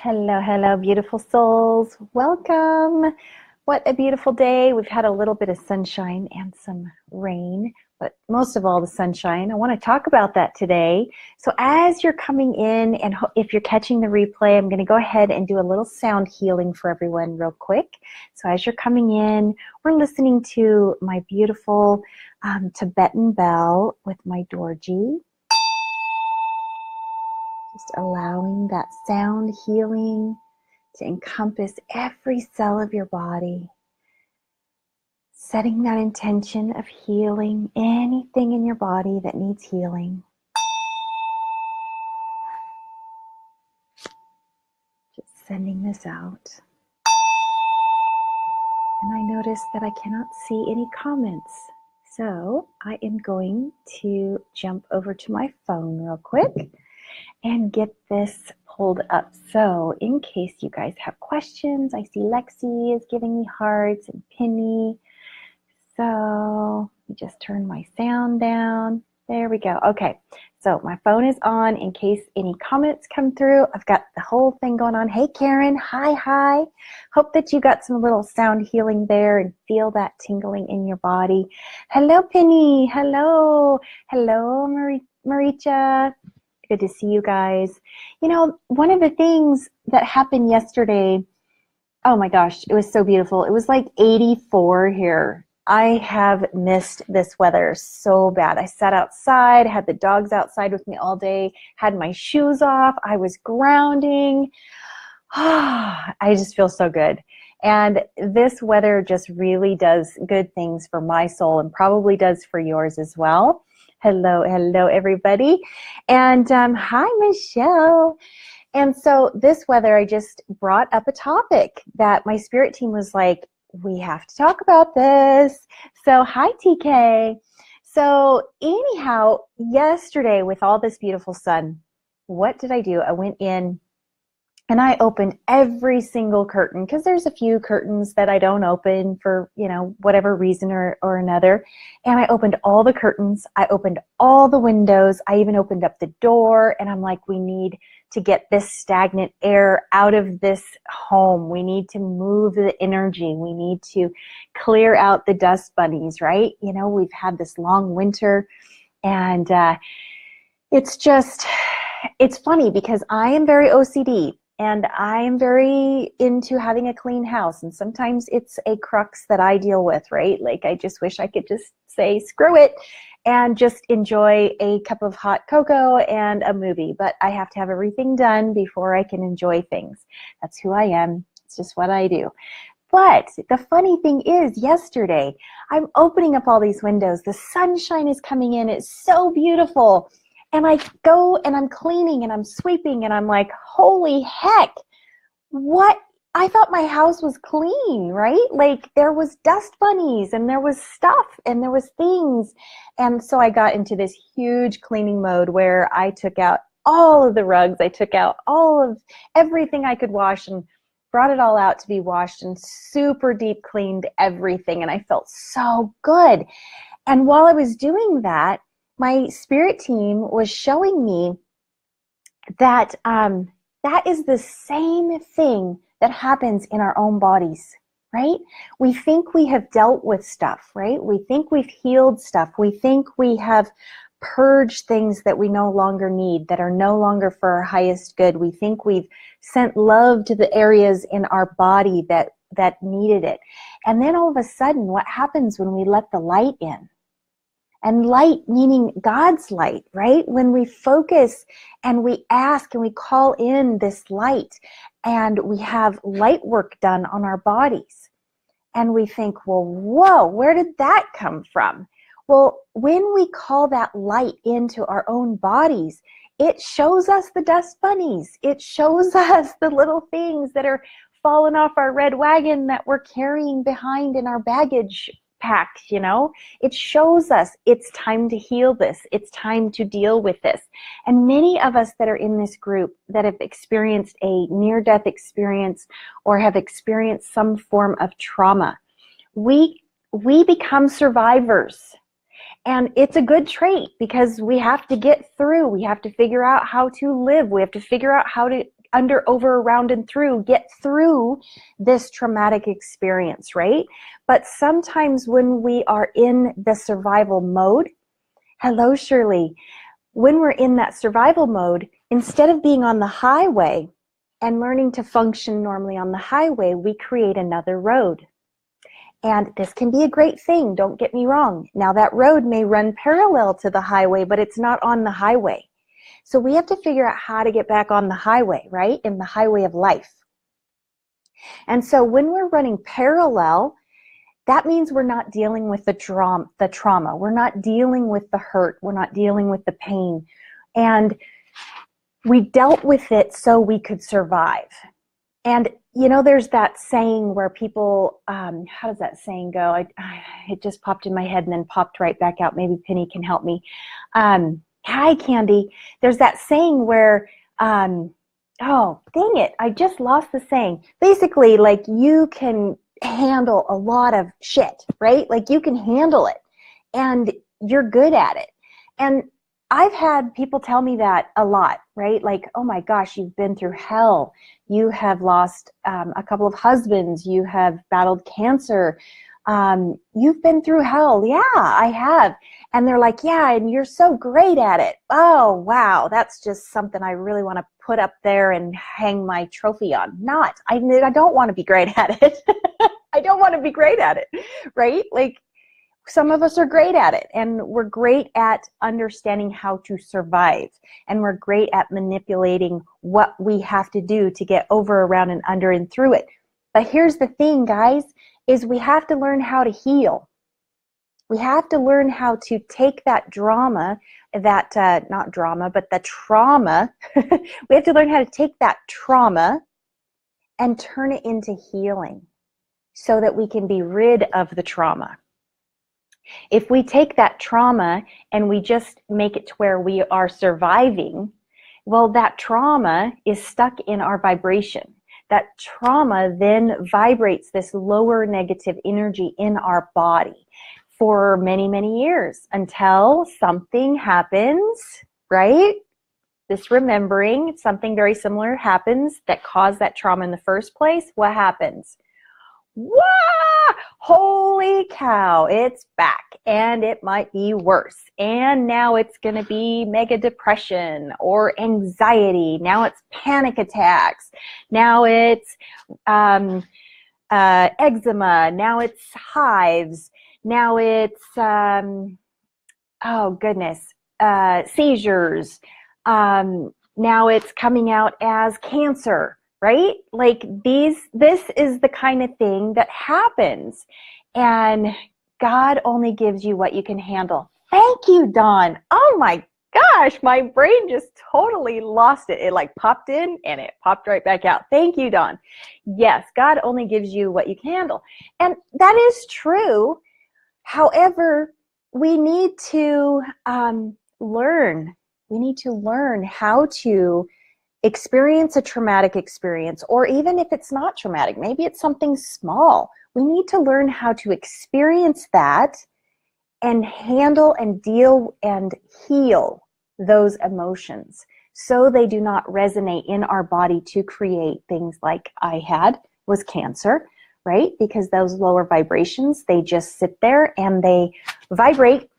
Hello, hello, beautiful souls. Welcome. What a beautiful day. We've had a little bit of sunshine and some rain, but most of all the sunshine. I want to talk about that today. So as you're coming in, and if you're catching the replay, I'm going to go ahead and do a little sound healing for everyone real quick. So as you're coming in, we're listening to my beautiful Tibetan bell with my dorji. Just allowing that sound healing to encompass every cell of your body. Setting that intention of healing anything in your body that needs healing. Just sending this out. And I notice that I cannot see any comments. So I am going to jump over to my phone real quick and get this pulled up. So in case you guys have questions, I see Lexi is giving me hearts and Penny. So let me just turn my sound down. There we go. Okay, so my phone is on in case any comments come through. I've got the whole thing going on. Hey Karen, hi. Hope that you got some little sound healing there and feel that tingling in your body. Hello Penny, hello Maricha. Good to see you guys. You know, one of the things that happened yesterday, oh my gosh, it was so beautiful. It was like 84 here. I have missed this weather so bad. I sat outside, had the dogs outside with me all day, had my shoes off. I was grounding. I just feel so good. And this weather just really does good things for my soul and probably does for yours as well. Hello, everybody. And hi, Michelle. And so this weather, I just brought up a topic that my spirit team was like, we have to talk about this. So hi, TK. So anyhow, yesterday with all this beautiful sun, what did I do? I went in and I opened every single curtain because there's a few curtains that I don't open for, whatever reason or another. And I opened all the curtains. I opened all the windows. I even opened up the door. And I'm like, we need to get this stagnant air out of this home. We need to move the energy. We need to clear out the dust bunnies, right? We've had this long winter and it's funny because I am very OCD. And I am very into having a clean house. And sometimes it's a crux that I deal with, right? Like I just wish I could just say, screw it, and just enjoy a cup of hot cocoa and a movie. But I have to have everything done before I can enjoy things. That's who I am. It's just what I do. But the funny thing is, yesterday, I'm opening up all these windows. The sunshine is coming in. It's so beautiful. And I go and I'm cleaning and I'm sweeping and I'm like, holy heck, what? I thought my house was clean, right? Like there was dust bunnies and there was stuff and there was things. And so I got into this huge cleaning mode where I took out all of the rugs. I took out all of everything I could wash and brought it all out to be washed and super deep cleaned everything. And I felt so good. And while I was doing that, my spirit team was showing me that that is the same thing that happens in our own bodies, right? We think we have dealt with stuff, right? We think we've healed stuff. We think we have purged things that we no longer need, that are no longer for our highest good. We think we've sent love to the areas in our body that needed it. And then all of a sudden, what happens when we let the light in? And light meaning God's light, right? When we focus and we ask and we call in this light and we have light work done on our bodies. And we think, well, whoa, where did that come from? Well, when we call that light into our own bodies, it shows us the dust bunnies. It shows us the little things that are falling off our red wagon that we're carrying behind in our baggage pack, it shows us it's time to heal this. It's time to deal with this. And many of us that are in this group that have experienced a near-death experience or have experienced some form of trauma, we become survivors. And it's a good trait because we have to get through. We have to figure out how to live. We have to figure out how to under, over, around, and through, get through this traumatic experience, right? But sometimes when we are in the survival mode, hello, Shirley, when we're in that survival mode, instead of being on the highway and learning to function normally on the highway, we create another road. And this can be a great thing, don't get me wrong. Now that road may run parallel to the highway, but it's not on the highway. So we have to figure out how to get back on the highway, right? In the highway of life. And so when we're running parallel, that means we're not dealing with the trauma. We're not dealing with the hurt. We're not dealing with the pain. And we dealt with it so we could survive. And, you know, there's that saying where people, how does that saying go? It just popped in my head and then popped right back out. Maybe Penny can help me. Hi, Candy. There's that saying where, oh, dang it, I just lost the saying. Basically, like, you can handle a lot of shit, right? Like, you can handle it and you're good at it. And I've had people tell me that a lot, right? Like, oh my gosh, you've been through hell. You have lost a couple of husbands. You have battled cancer. You've been through hell. Yeah, I have. And they're like, yeah, and you're so great at it. Oh, wow, that's just something I really want to put up there and hang my trophy on. I don't want to be great at it. I don't want to be great at it, right? Like, some of us are great at it, and we're great at understanding how to survive, and we're great at manipulating what we have to do to get over, around, and under and through it. But here's the thing, guys, is we have to learn how to heal. We have to learn how to take that drama, not drama, but the trauma. We have to learn how to take that trauma and turn it into healing so that we can be rid of the trauma. If we take that trauma and we just make it to where we are surviving, well, that trauma is stuck in our vibration. That trauma then vibrates this lower negative energy in our body for many, many years until something happens, right? This remembering, something very similar happens that caused that trauma in the first place. What happens? Wow! Holy cow, it's back, and it might be worse. And now it's going to be mega depression or anxiety. Now it's panic attacks. Now it's eczema. Now it's hives. Now it's, seizures. Now it's coming out as cancer. Right? Like this is the kind of thing that happens. And God only gives you what you can handle. Thank you, Dawn. Oh my gosh, my brain just totally lost it. It like popped in and it popped right back out. Thank you, Dawn. Yes, God only gives you what you can handle. And that is true. However, we need to learn. We need to learn how to experience a traumatic experience, or even if it's not traumatic, maybe it's something small. We need to learn how to experience that and handle and deal and heal those emotions so they do not resonate in our body to create things like I had was cancer, right? Because those lower vibrations, they just sit there and they vibrate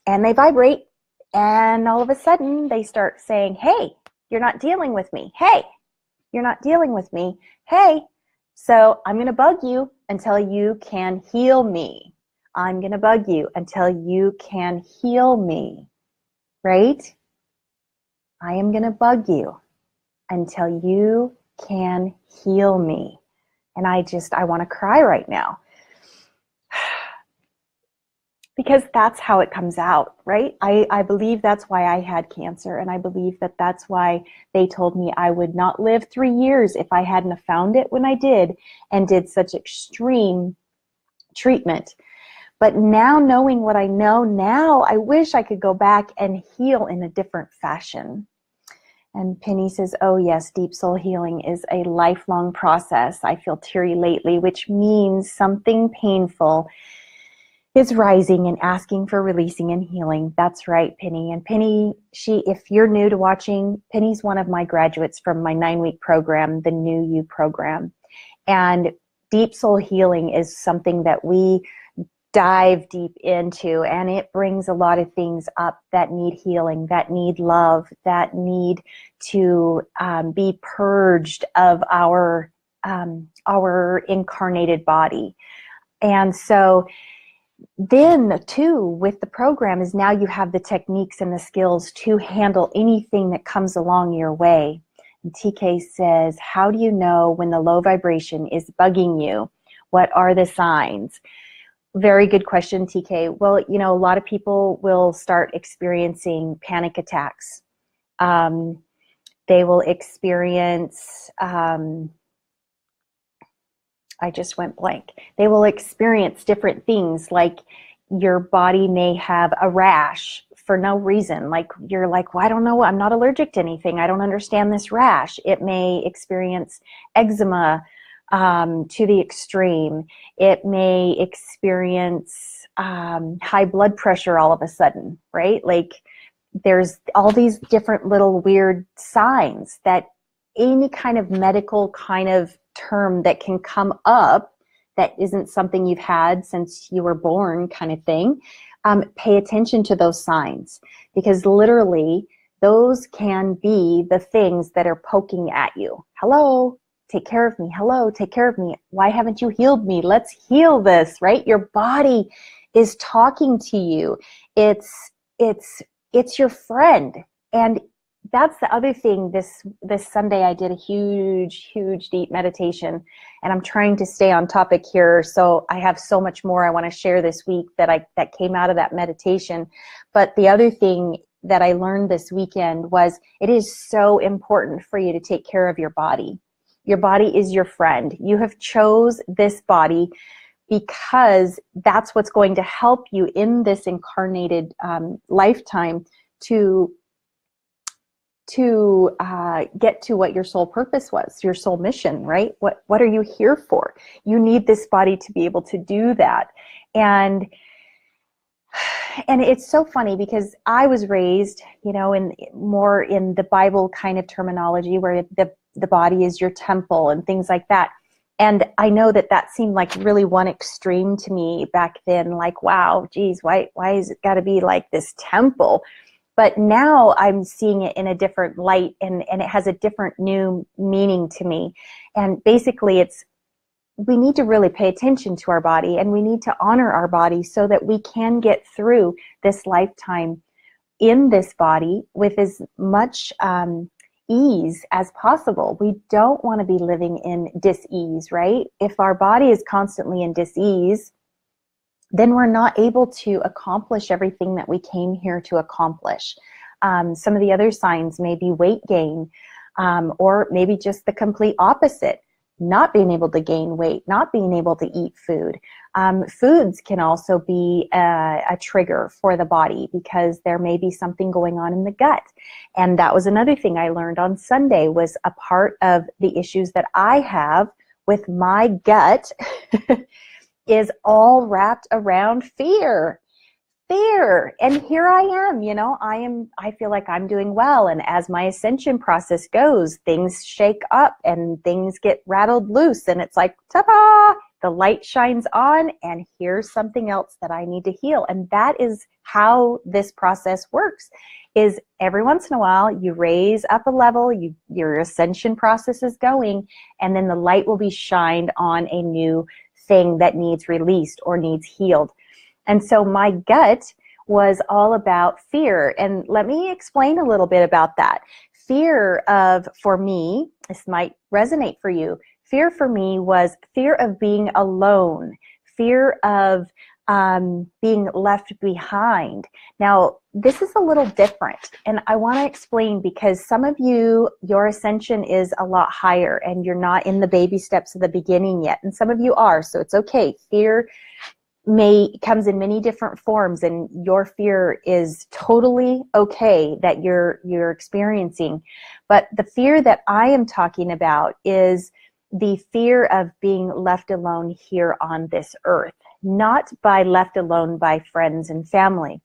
and they vibrate, and all of a sudden they start saying, hey, you're not dealing with me. Hey, you're not dealing with me. Hey, so I'm going to bug you until you can heal me. I'm going to bug you until you can heal me, right? I am going to bug you until you can heal me. And I want to cry right now. Because that's how it comes out, right? I believe that's why I had cancer, and I believe that that's why they told me I would not live 3 years if I hadn't have found it when I did and did such extreme treatment. But now, knowing what I know now, I wish I could go back and heal in a different fashion. And Penny says, oh yes, deep soul healing is a lifelong process. I feel teary lately, which means something painful is rising and asking for releasing and healing. That's right, Penny. And Penny, if you're new to watching, Penny's one of my graduates from my 9-week program, the New You program. And deep soul healing is something that we dive deep into, and it brings a lot of things up that need healing, that need love, that need to be purged of our incarnated body. And so then too, with the program, is now you have the techniques and the skills to handle anything that comes along your way. And TK says, how do you know when the low vibration is bugging you? What are the signs? Very good question, TK. Well, you know, a lot of people will start experiencing panic attacks. They will experience, I just went blank. They will experience different things, like your body may have a rash for no reason. Like you're like, well, I don't know, I'm not allergic to anything. I don't understand this rash. It may experience eczema to the extreme. It may experience high blood pressure all of a sudden, right? Like there's all these different little weird signs that any kind of medical kind of term that can come up that isn't something you've had since you were born kind of thing, pay attention to those signs, because literally those can be the things that are poking at you. Hello, take care of me. Hello, take care of me. Why haven't you healed me? Let's heal this, right? Your body is talking to you. It's your friend. And that's the other thing. This Sunday I did a huge deep meditation, and I'm trying to stay on topic here. So I have so much more I want to share this week that came out of that meditation. But the other thing that I learned this weekend was it is so important for you to take care of your body. Your body is your friend. You have chose this body because that's what's going to help you in this incarnated lifetime to get to what your soul purpose was, your soul mission, right? What are you here for? You need this body to be able to do that. And it's so funny because I was raised, you know, more in the Bible kind of terminology where the body is your temple and things like that. And I know that seemed like really one extreme to me back then, like, wow, geez, why is it got to be like this temple? But now I'm seeing it in a different light, and it has a different new meaning to me. And basically we need to really pay attention to our body, and we need to honor our body so that we can get through this lifetime in this body with as much ease as possible. We don't want to be living in dis-ease, right? If our body is constantly in dis-ease, then we're not able to accomplish everything that we came here to accomplish. Some of the other signs may be weight gain, or maybe just the complete opposite, not being able to gain weight, not being able to eat food. Foods can also be a trigger for the body because there may be something going on in the gut. And that was another thing I learned on Sunday, was a part of the issues that I have with my gut is all wrapped around fear. And here I am, you know, I feel like I'm doing well. And as my ascension process goes, things shake up and things get rattled loose. And it's like, ta-da, the light shines on, and here's something else that I need to heal. And that is how this process works, is every once in a while you raise up a level, your ascension process is going, and then the light will be shined on a new thing that needs released or needs healed. And so my gut was all about fear. And let me explain a little bit about that. Fear for me, this might resonate for you. Fear for me was fear of being alone, fear of being left behind. Now, this is a little different, and I want to explain, because some of you, your ascension is a lot higher and you're not in the baby steps of the beginning yet, and some of you are, so it's okay. Fear comes in many different forms, and your fear is totally okay that you're experiencing. But the fear that I am talking about is the fear of being left alone here on this earth. not by left alone by friends and family,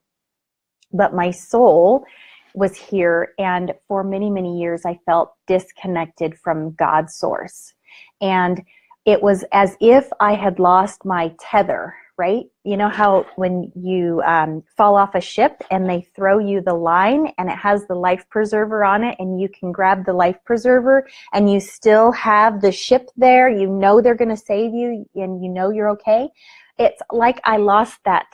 but my soul was here. And for many, many years, I felt disconnected from God's source. And it was as if I had lost my tether, right? You know how when you fall off a ship and they throw you the line and it has the life preserver on it and you can grab the life preserver and you still have the ship there, you know they're going to save you and you know you're okay. It's like I lost that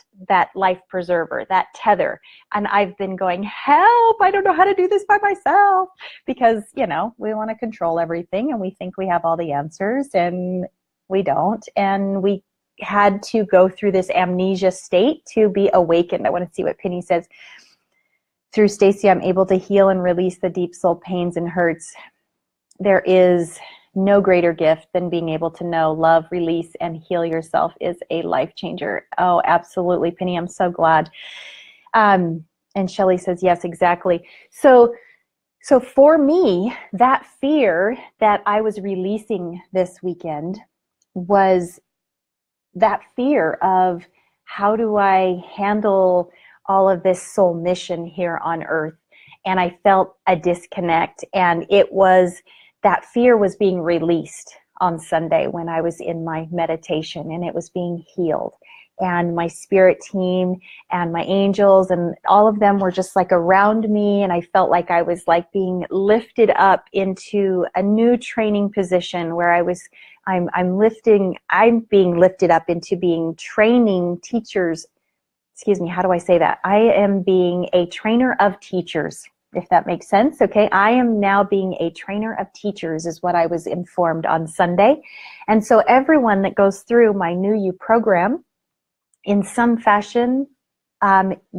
life preserver, that tether. And I've been going, help, I don't know how to do this by myself. Because, you know, we want to control everything and we think we have all the answers and we don't. And we had to go through this amnesia state to be awakened. I want to see what Penny says. Through Stacie, I'm able to heal and release the deep soul pains and hurts. There is no greater gift than being able to know, love, release, and heal yourself is a life changer. Oh, absolutely, Penny. I'm so glad. And Shelley says, yes, exactly. So for me, that fear that I was releasing this weekend was that fear of how do I handle all of this soul mission here on earth? And I felt a disconnect, and it was that fear was being released on Sunday when I was in my meditation, and it was being healed. And my spirit team and my angels and all of them were just like around me, and I felt like I was like being lifted up into a new training position where I'm being lifted up into being training teachers. Excuse me, how do I say that? I am being a trainer of teachers, if that makes sense. Okay, I am now being a trainer of teachers is what I was informed on Sunday. And so everyone that goes through my New You program, in some fashion,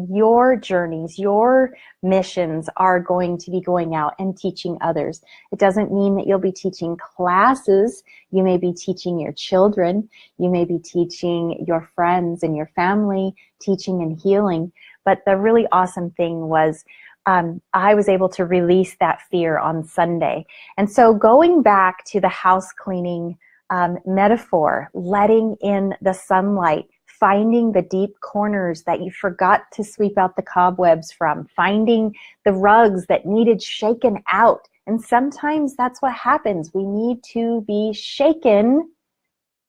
your journeys, your missions are going to be going out and teaching others. It doesn't mean that you'll be teaching classes. You may be teaching your children. You may be teaching your friends and your family, teaching and healing. But the really awesome thing was I was able to release that fear on Sunday. And so going back to the house cleaning metaphor, letting in the sunlight, finding the deep corners that you forgot to sweep out the cobwebs from, finding the rugs that needed shaken out. And sometimes that's what happens. We need to be shaken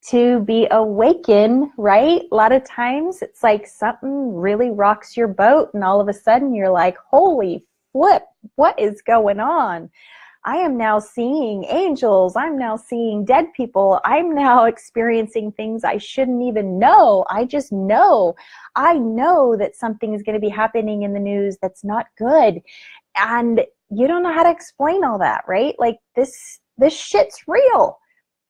to be awakened, right? A lot of times it's like something really rocks your boat and all of a sudden you're like, holy flip, what is going on? I am now seeing angels. I'm now seeing dead people. I'm now experiencing things I shouldn't even know. I just know. I know that something is going to be happening in the news that's not good. And you don't know how to explain all that, right? Like this shit's real.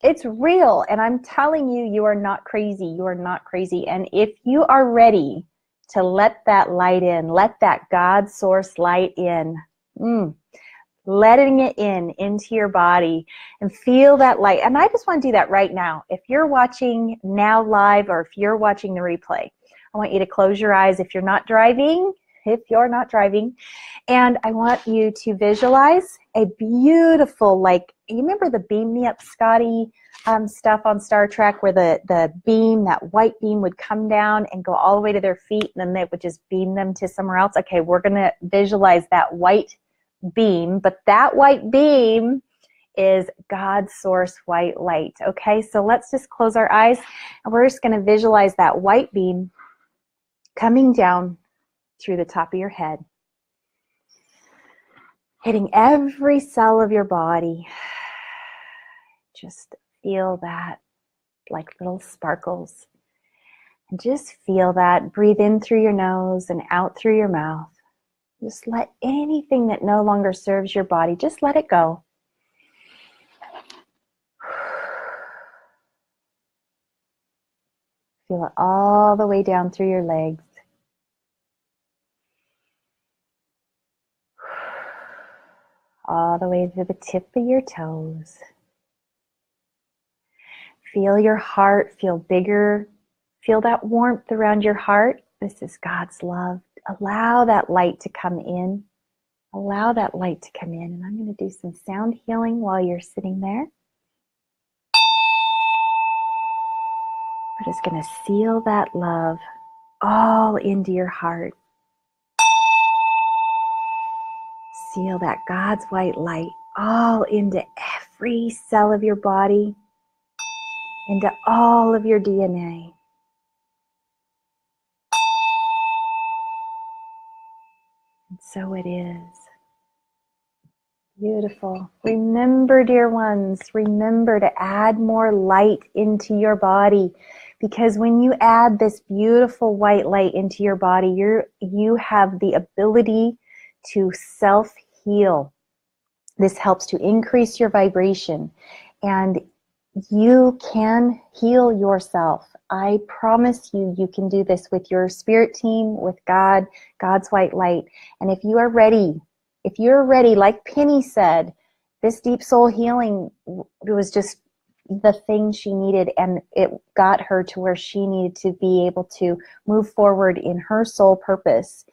It's real. And I'm telling you, you are not crazy. You are not crazy. And if you are ready to let that light in, let that God source light in, letting it into your body and feel that light. And I just want to do that right now. If you're watching now live or if you're watching the replay, I want you to close your eyes if you're not driving, and I want you to visualize a beautiful, like, you remember the Beam Me Up Scotty stuff on Star Trek where the beam, that white beam would come down and go all the way to their feet and then they would just beam them to somewhere else? Okay, we're going to visualize that white beam, but that white beam is God's source white light. Okay, so let's just close our eyes and we're just going to visualize that white beam coming down through the top of your head, hitting every cell of your body. Just feel that like little sparkles. And just feel that. Breathe in through your nose and out through your mouth. Just let anything that no longer serves your body, just let it go. Feel it all the way down through your legs. All the way to the tip of your toes. Feel your heart feel bigger. Feel that warmth around your heart. This is God's love. Allow that light to come in. Allow that light to come in. And I'm going to do some sound healing while you're sitting there. We're just going to seal that love all into your heart. Seal that God's white light all into every cell of your body, into all of your DNA. And so it is. Beautiful. Remember, dear ones, remember to add more light into your body, because when you add this beautiful white light into your body, you have the ability to self-heal. This helps to increase your vibration, and you can heal yourself. I promise you, you can do this with your spirit team, with God, God's white light. And if you are ready, if you're ready, like Penny said, this deep soul healing was just the thing she needed, and it got her to where she needed to be able to move forward in her soul purpose.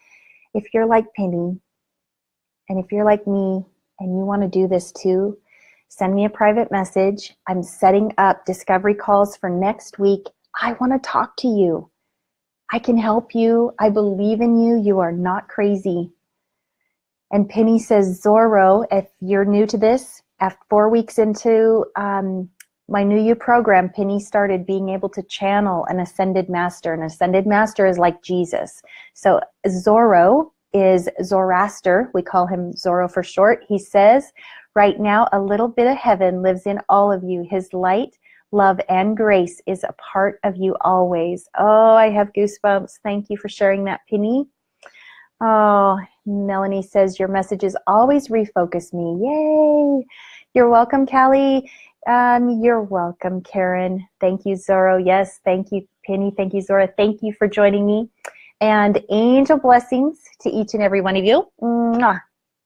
If you're like Penny, and if you're like me, and you want to do this too, send me a private message. I'm setting up discovery calls for next week. I want to talk to you. I can help you. I believe in you. You are not crazy. And Penny says, Zorro, if you're new to this, after 4 weeks into my New You program, Penny started being able to channel an ascended master. An ascended master is like Jesus. So Zorro is Zoroaster. We call him Zorro for short. He says, right now, a little bit of heaven lives in all of you. His light, love, and grace is a part of you always. Oh, I have goosebumps. Thank you for sharing that, Penny. Oh, Melanie says, your messages always refocus me. Yay. You're welcome, Callie. You're welcome, Karen. Thank you, Zorro. Yes, thank you, Penny. Thank you, Zora. Thank you for joining me. And angel blessings to each and every one of you. Mwah.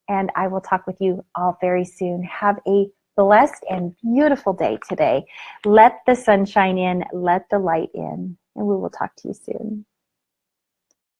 And I will talk with you all very soon. Have a blessed and beautiful day today. Let the sunshine in. Let the light in. And we will talk to you soon.